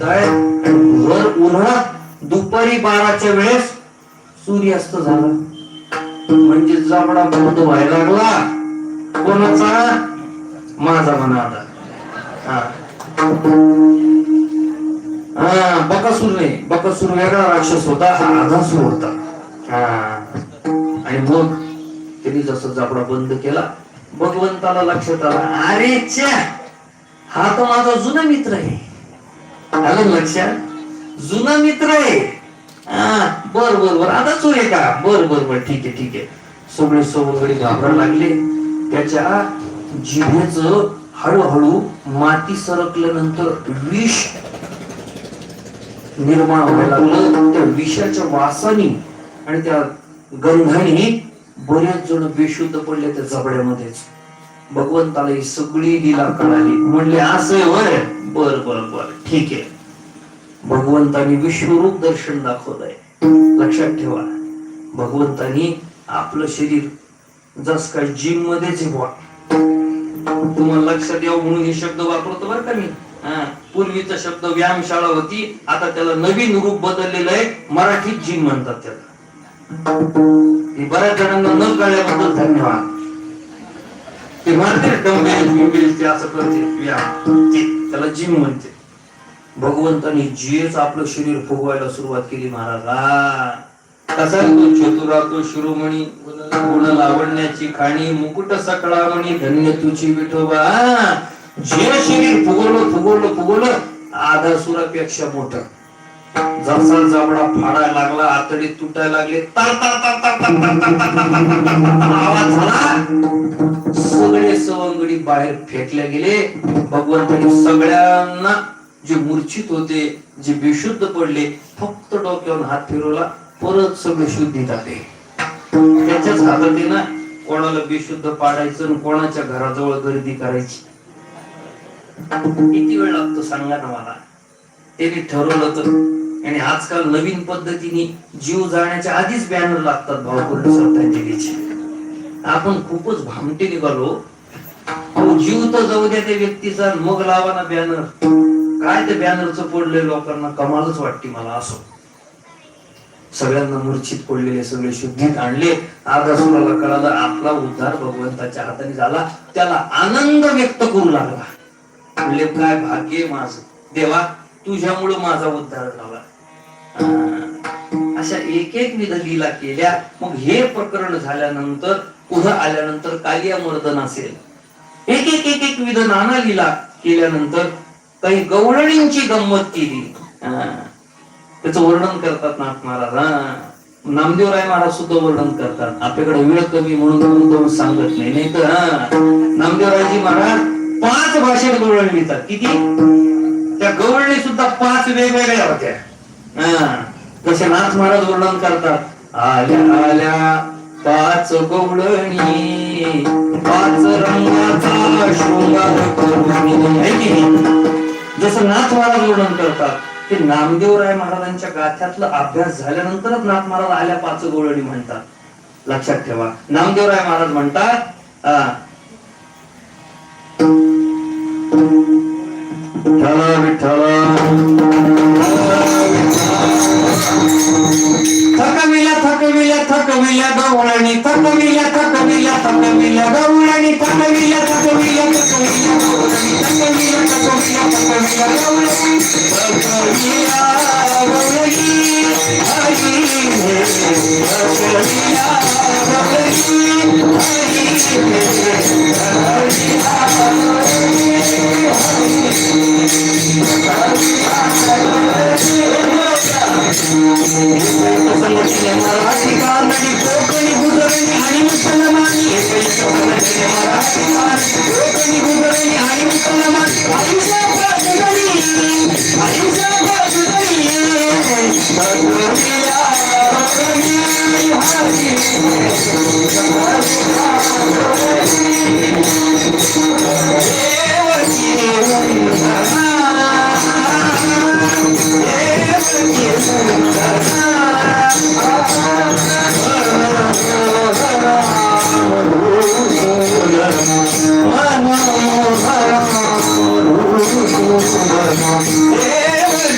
भर उन्हात दुपारी 12च्या वेळेस सूर्यास्त झाला. म्हणजे जांभळा बंद व्हायला लागला. कोणाचा? माझा म्हणा आता. बकासूर नाही, बकासूर वेगळा राक्षस होता, हा आधासूर होता. आणि मग त्यांनी जसं जाबडा बंद केला, भगवंताला लक्षात आला, अरे च्या, हा तर माझा जुना मित्र आहे. आलं लक्षात? जुना मित्र आहे. बर बर बर, आता चोर आहे का? बर बर बर, ठीक आहे ठीक आहे. सगळे सवंगडी घाबरायला लागले. त्याच्या जिभेच हळूहळू माती सरकल्यानंतर विष निर्माण व्हायला लागलं. त्या विषाच्या वासानी आणि त्या गंधाने बरेच जण बेशुद्ध पडले त्या जबड्यामध्येच. भगवंताला ही सगळी लीला कळाली. म्हणले असं होय, बर बर बर, ठीक आहे. भगवंतानी विश्वरूप दर्शन दाखवलंय. लक्षात ठेवा, भगवंतानी आपलं शरीर जस काय जिम मध्येच तुम्हाला लक्षात यावं म्हणून हे शब्द वापरतो बरं का मी. पूर्वीचा शब्द व्यायामशाळा होती, आता त्याला नवीन रूप बदललेलं आहे. मराठीत जिम म्हणतात त्याला. बऱ्याच जणांना न कळल्याबद्दल धन्यवाद. ते म्हणते डंबेल असं करते व्यायाम, त्याला जिम म्हणते. भगवंतानी जेच आपलं शरीर फुगवायला सुरुवात केली महाराज. कसा तो चतुरा तो शिरोमणी, गुण लावण्याची खाणी, मुकुट सकळामणी, धन्य तुझी विठोबा. जे शरीर फुगवलं फुगवलं फुगवलं, आधासुरापेक्षा मोठं. जसा जांभळा फाडायला लागला, आतडी तुटायला लागले, आवाज झाला. सगळे सवंगडी बाहेर फेकले गेले. भगवंतानी सगळ्यांना, जे मूर्छित होते, जे बेशुद्ध पडले, फक्त डोक्यावर हात फिरवला, परत सगळे शुद्धीत आले. त्याच्याच हातात ना कोणाला बेशुद्ध पाडायचं, कोणाच्या घराजवळ गर्दी करायची. किती वेळ लागतो सांगा ना मला. त्यांनी ठरवलं तर. आणि आजकाल नवीन पद्धतीने जीव जाण्याच्या आधीच बॅनर लागतात भावपूर्ण श्रद्धांजलीचे. आपण खूपच भामटे निघालो. जीव तर जाऊ द्या त्या व्यक्तीचा, मग लावा ना बॅनर. काय ते बॅनरचं पडलंय लोकांना कमालच वाटते मला. असो, सगळ्यांना मूर्छित पडलेले सगळे शुद्धीत आणले. आधासुराला कळालं आपला उद्धार भगवंताच्या हाताने झाला. त्याला आनंद व्यक्त करू लागला. म्हणले काय भाग्य माझं देवा, तुझ्यामुळे माझा उद्धार झाला. अशा एक एक विध लीला केल्या. मग हे प्रकरण झाल्यानंतर पुढे आल्यानंतर कालिया मर्दन असेल, एक एक एक एक विध नाना लीला केल्यानंतर काही गवळणींची गंमत केली. त्याचं वर्णन करतात नाथ महाराज. नामदेवराय महाराज सुद्धा वर्णन करतात. आपल्याकडे वेळ कमी म्हणून सांगत नाही तर नामदेवरायजी महाराज 5 भाषेत गवळणी लिहितात. किती? त्या गवळणी सुद्धा 5 वेगवेगळ्या होत्या. कसे नाथ महाराज वर्णन करतात. आल्या आल्या 5 गवळणी, 5 रंगाचा शृंगार करून. जसं नाथ महाराज वर्णन करतात, ते नामदेवराय महाराजांच्या गाथ्यातला अभ्यास झाल्यानंतरच नाथ महाराज आल्या 5 गवळणी म्हणतात. लक्षात ठेवा, नामदेवराय महाराज म्हणतात थकविल्या थकविल्या थकविल्या गवळणी, थकविल्या थकविल्या थकविल्या गवळणी, थकविल्या थकविल्या थकविल्या गवळणी, थकविल्या थकविल्या थकविल्या गवळणी, थकविल्या गवळणी, मराठी कानडी कोकणी गुजरणी आणि मुसलमानी मराठी